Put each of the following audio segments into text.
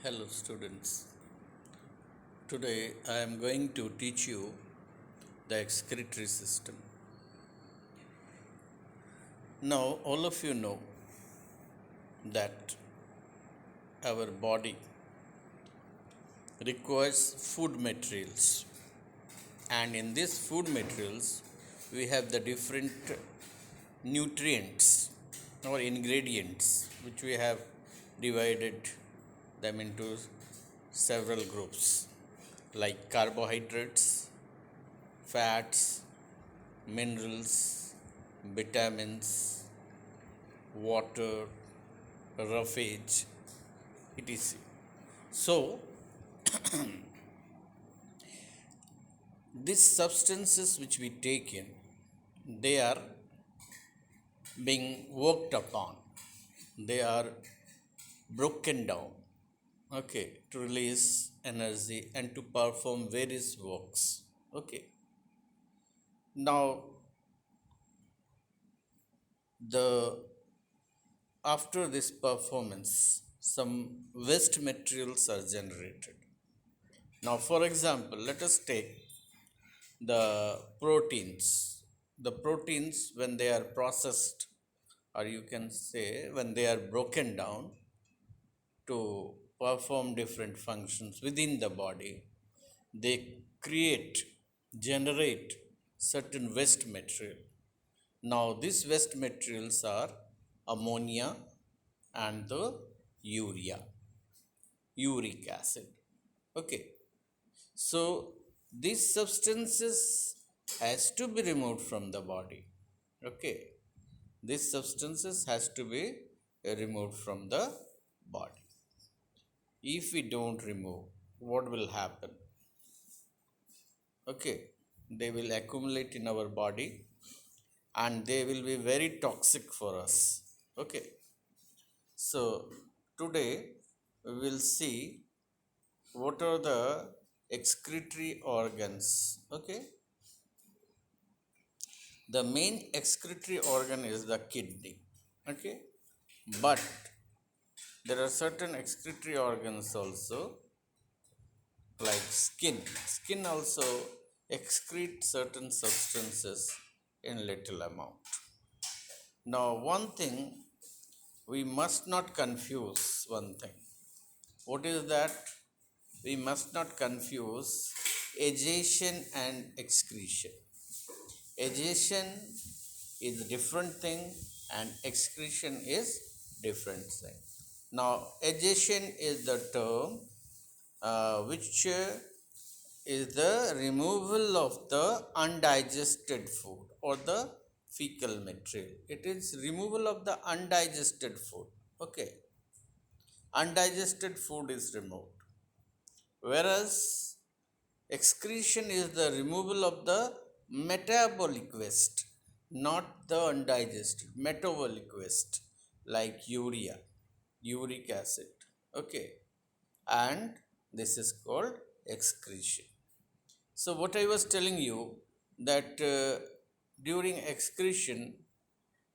Hello students. Today I am going to teach you the excretory system. Now all of you know that our body requires food materials, and in these food materials we have the different nutrients or ingredients which we have divided them into several groups like carbohydrates, fats, minerals, vitamins, water, roughage, etc. So, these substances which we take in, they are being worked upon, they are broken down, okay, to release energy and to perform various works. Okay. Now, the after this performance, some waste materials are generated. Now, for example, let us take the proteins. The proteins, when they are processed, or you can say when they are broken down to perform different functions within the body, they generate certain waste material. Now, these waste materials are ammonia and the urea, uric acid. Okay. So these substances has to be removed from the body. Okay. These substances has to be removed from the body. If we don't remove, what will happen? Okay. They will accumulate in our body and they will be very toxic for us. Okay. So today we will see what are the excretory organs. Okay. The main excretory organ is the kidney. Okay. But there are certain excretory organs also, like skin. Skin also excrete certain substances in little amount. Now, one thing we must not confuse one thing. What is that? We must not confuse agitation and excretion. Agitation is a different thing and excretion is different thing. Now, agitation is the term which is the removal of the undigested food or the fecal material. It is removal of the undigested food. Okay. Undigested food is removed. Whereas excretion is the removal of the metabolic waste, not the undigested, metabolic waste like urea, uric acid. Okay. And this is called excretion. So, what I was telling you that during excretion,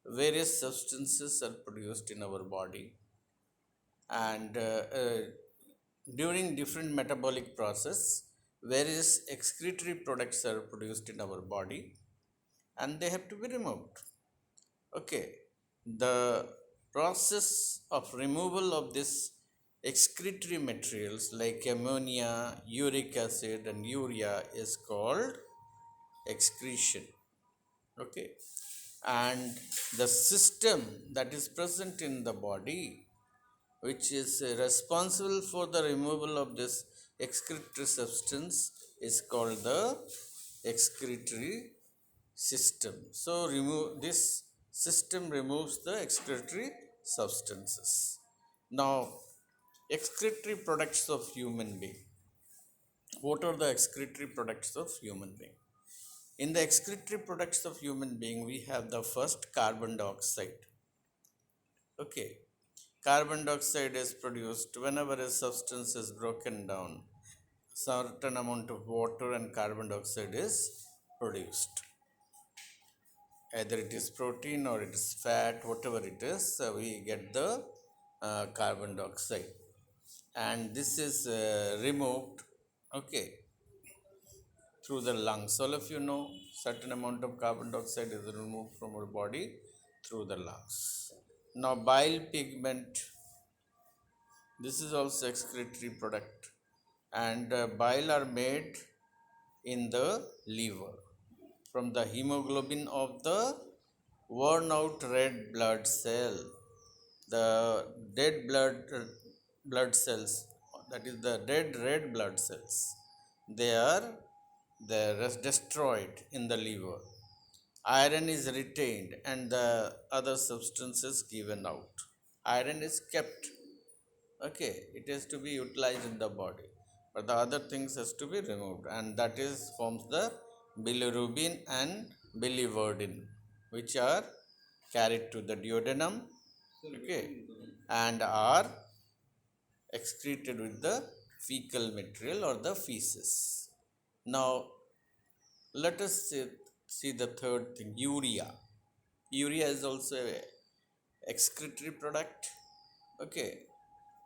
various substances are produced in our body, and during different metabolic process, various excretory products are produced in our body, and they have to be removed. Okay, the process of removal of this excretory materials like ammonia, uric acid, and urea is called excretion. Okay, and the system that is present in the body which is responsible for the removal of this excretory substance is called the excretory system. So, this system removes the excretory substances. Now, excretory products of human being. What are the excretory products of human being? In the excretory products of human being, we have the first carbon dioxide. Okay. Carbon dioxide is produced whenever a substance is broken down. Certain amount of water and carbon dioxide is produced. Either it is protein or it is fat, whatever it is, we get the carbon dioxide. and this is removed, okay, through the lungs. All of you know certain amount of carbon dioxide is removed from our body through the lungs. Now bile pigment, this is also excretory product, and bile are made in the liver from the hemoglobin of the worn out red blood cell. The dead blood cells, that is the dead red blood cells, they are destroyed in the liver. Iron is retained and the other substances given out. Iron is kept, okay, it has to be utilized in the body, but the other things has to be removed, and that is forms the bilirubin and biliverdin, which are carried to the duodenum, okay, and are excreted with the fecal material or the feces. Now let us see the third thing, urea. Urea is also a excretory product, okay,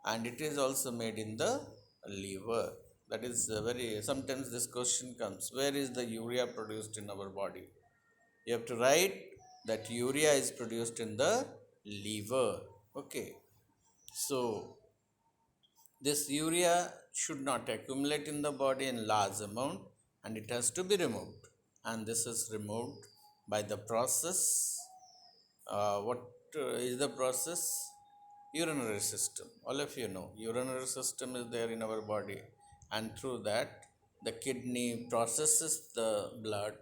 and it is also made in the liver. That is very, sometimes this question comes, where is the urea produced in our body? You have to write that urea is produced in the liver, okay. So this urea should not accumulate in the body in large amount, and it has to be removed, and this is removed by the process. What is the process? Urinary system. All of you know urinary system is there in our body, and through that the kidney processes the blood,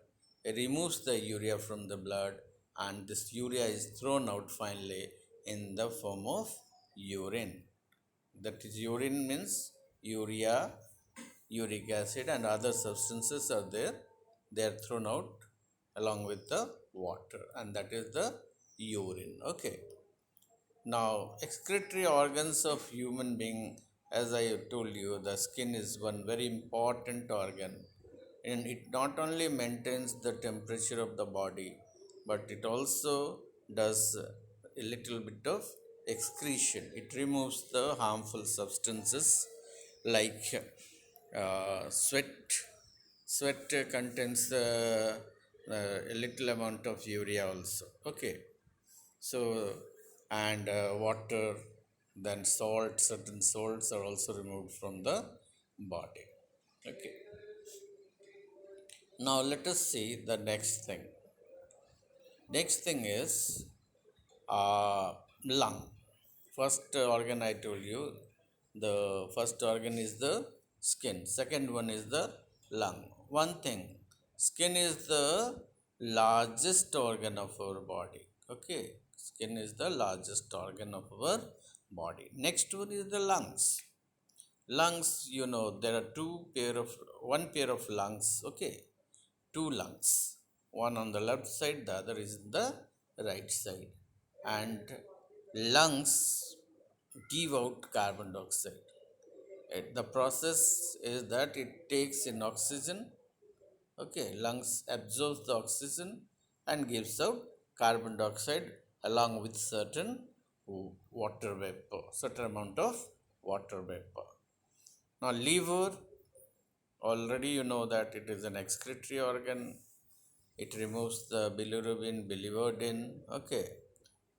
it removes the urea from the blood, and this urea is thrown out finally in the form of urine. That is, urine means urea, uric acid, and other substances are there. They are thrown out along with the water, and that is the urine, okay. Now, excretory organs of human being, as I told you, the skin is one very important organ, and it not only maintains the temperature of the body, but it also does a little bit of excretion. It removes the harmful substances like sweat. Sweat contains a little amount of urea also. Okay, so, and water, then salt, certain salts are also removed from the body. Okay. Now let us see the next thing. Next thing is lung. First organ I told you, the first organ is the skin. Second one is the lung. One thing, skin is the largest organ of our body. Okay, skin is the largest organ of our body. Next one is the lungs. Lungs, you know, there are one pair of lungs. Okay, two lungs, one on the left side, the other is in the right side, and lungs give out carbon dioxide. The process is that it takes in oxygen, okay, lungs absorbs the oxygen and gives out carbon dioxide along with certain water vapor, certain amount of water vapor. Now liver, already you know that it is an excretory organ. It removes the bilirubin, biliverdin, okay,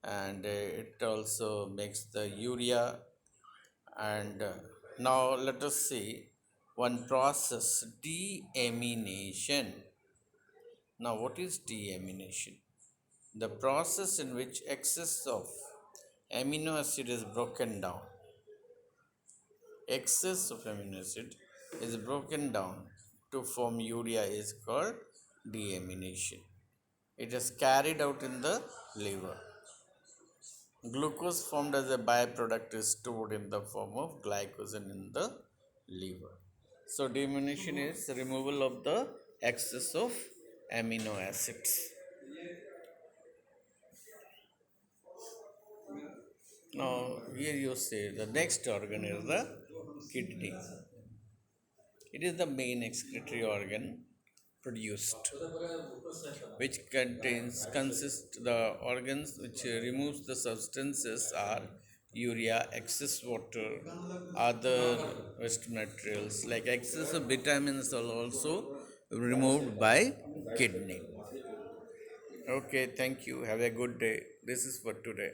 and it also makes the urea. And now let us see one process, deamination. Now what is deamination? The process in which excess of amino acid is broken down. Excess of amino acid is broken down to form urea is called deamination. It is carried out in the liver. Glucose formed as a byproduct is stored in the form of glycogen in the liver. So deamination is removal of the excess of amino acids. Now here you see the next organ is the kidney. It is the main excretory organ produced, which consists the organs which removes the substances are urea, excess water, other waste materials like excess of vitamins are also removed by kidney. Okay, thank you. Have a good day. This is for today.